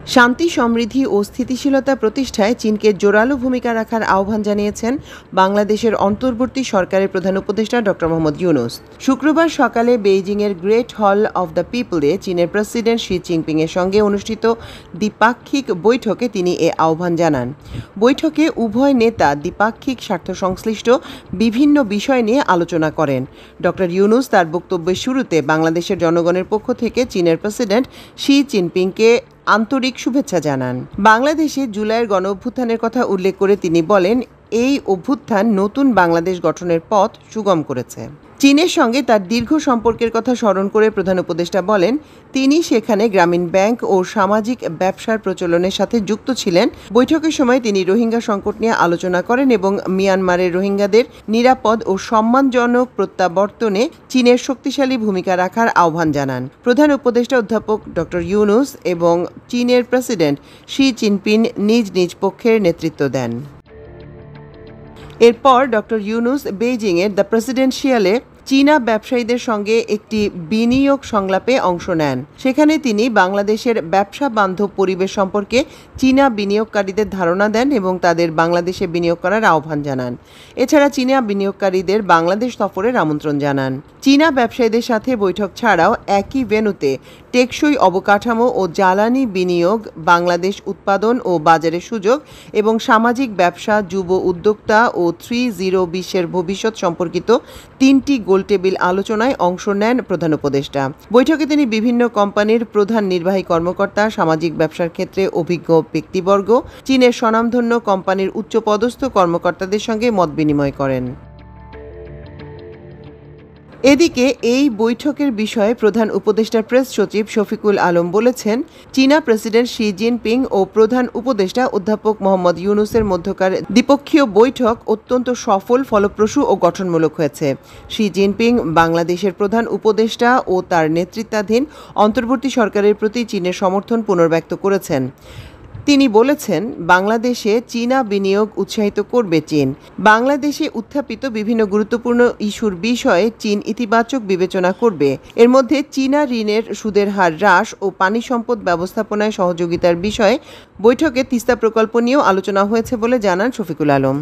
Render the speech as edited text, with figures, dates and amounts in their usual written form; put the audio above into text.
শান্তি, সমৃদ্ধি ও স্থিতিশীলতা প্রতিষ্ঠায় চীনকে জোরালো ভূমিকা রাখার আহ্বান জানিয়েছেন বাংলাদেশের অন্তর্বর্তী সরকারের প্রধান উপদেষ্টা ড. মোহাম্মদ ইউনূস। শুক্রবার সকালে বেইজিংয়ের গ্রেট হল অব দ্য পিপলে চীনের প্রেসিডেন্ট শি জিনপিংয়ের সঙ্গে অনুষ্ঠিত দ্বিপাক্ষিক বৈঠকে তিনি এ আহ্বান জানান। বৈঠকে উভয় নেতা দ্বিপাক্ষিক স্বার্থ সংশ্লিষ্ট বিভিন্ন বিষয় নিয়ে আলোচনা করেন। ড. ইউনূস তার বক্তব্যের শুরুতে বাংলাদেশের জনগণের পক্ষ থেকে চীনের প্রেসিডেন্ট শি জিনপিংকে আন্তরিক শুভেচ্ছা জানান। বাংলাদেশে জুলাইয়ের গণঅভ্যুত্থানের কথা উল্লেখ করে তিনি বলেন, এই অভ্যুত্থান নতুন বাংলাদেশ গঠনের পথ সুগম করেছে। চীনের সঙ্গে তার দীর্ঘ সম্পর্কের কথা স্মরণ করে প্রধান উপদেষ্টা বলেন, তিনি সেখানে গ্রামীণ ব্যাংক ও সামাজিক ব্যবসার প্রচলনের সাথে যুক্ত ছিলেন। বৈঠকের সময় তিনি রোহিঙ্গা সংকট নিয়ে আলোচনা করেন এবং মিয়ানমারের রোহিঙ্গাদের নিরাপদ ও সম্মানজনক প্রত্যাবর্তনে চীনের শক্তিশালী ভূমিকা রাখার আহ্বান জানান। প্রধান উপদেষ্টা অধ্যাপক ড. ইউনূস এবং চীনের প্রেসিডেন্ট শি জিনপিং নিজ নিজ পক্ষের নেতৃত্ব দেন। এরপর ড. ইউনূস বেইজিংয়ের দ্য প্রেসিডেন্সিয়ালে চীনা ব্যবসায়ীদের সঙ্গে একটি বিনিয়োগ সংলাপে অংশ নেন। সেখানে তিনি বাংলাদেশের ব্যবসা বান্ধব পরিবেশ সম্পর্কে চীনা বিনিয়োগকারীদের ধারণা দেন এবং তাদের বাংলাদেশে বিনিয়োগ করার আহ্বান জানান। এছাড়া চীনা বিনিয়োগকারীদের বাংলাদেশ সফরের আমন্ত্রণ জানান। চীনা ব্যবসায়ীদের সাথে বৈঠক ছাড়াও একই ভেন্যুতে টেকসই অবকাঠামো ও জ্বালানি বিনিয়োগ, বাংলাদেশ উৎপাদন ও বাজারের সুযোগ এবং সামাজিক ব্যবসা, যুব উদ্যোক্তা ও 3-0 বিশ্বের ভবিষ্যৎ সম্পর্কিত 3টি গোলটেবিল আলোচনায় অংশ নেন প্রধান উপদেষ্টা। বৈঠকে তিনি বিভিন্ন কোম্পানির প্রধান নির্বাহী কর্মকর্তা, সামাজিক ব্যবসার ক্ষেত্রে অভিজ্ঞ ব্যক্তিবর্গ, চীনের স্বনামধন্য কোম্পানির উচ্চপদস্থ কর্মকর্তাদের সঙ্গে মত বিনিময় করেন। এদিকে এই বৈঠকের বিষয়ে প্রধান উপদেষ্টার প্রেস সচিব শফিকুল আলম বলেছেন, চীনা প্রেসিডেন্ট শি জিনপিং ও প্রধান উপদেষ্টা অধ্যাপক মোহাম্মদ ইউনূসের মধ্যকার দ্বিপক্ষীয় বৈঠক অত্যন্ত সফল, ফলপ্রসূ ও গঠনমূলক হয়েছে। শি জিনপিং বাংলাদেশের প্রধান উপদেষ্টা ও তার নেতৃত্বাধীন অন্তর্বর্তী সরকারের প্রতি চীনের সমর্থন পুনর্ব্যক্ত করেছেন। তিনি বলেছেন, বাংলাদেশে চীনা বিনিয়োগ উৎসাহিত করবে চীন। বাংলাদেশে উত্থাপিত বিভিন্ন গুরুত্বপূর্ণ ইস্যুর বিষয়ে চীন ইতিবাচক বিবেচনা করবে। এর মধ্যে চীনা ঋণের সুদের হার হ্রাস ও পানি সম্পদ ব্যবস্থাপনায় সহযোগিতার বিষয়ে বৈঠকে তিস্তা প্রকল্প নিয়েও আলোচনা হয়েছে বলে জানান শফিকুল আলম।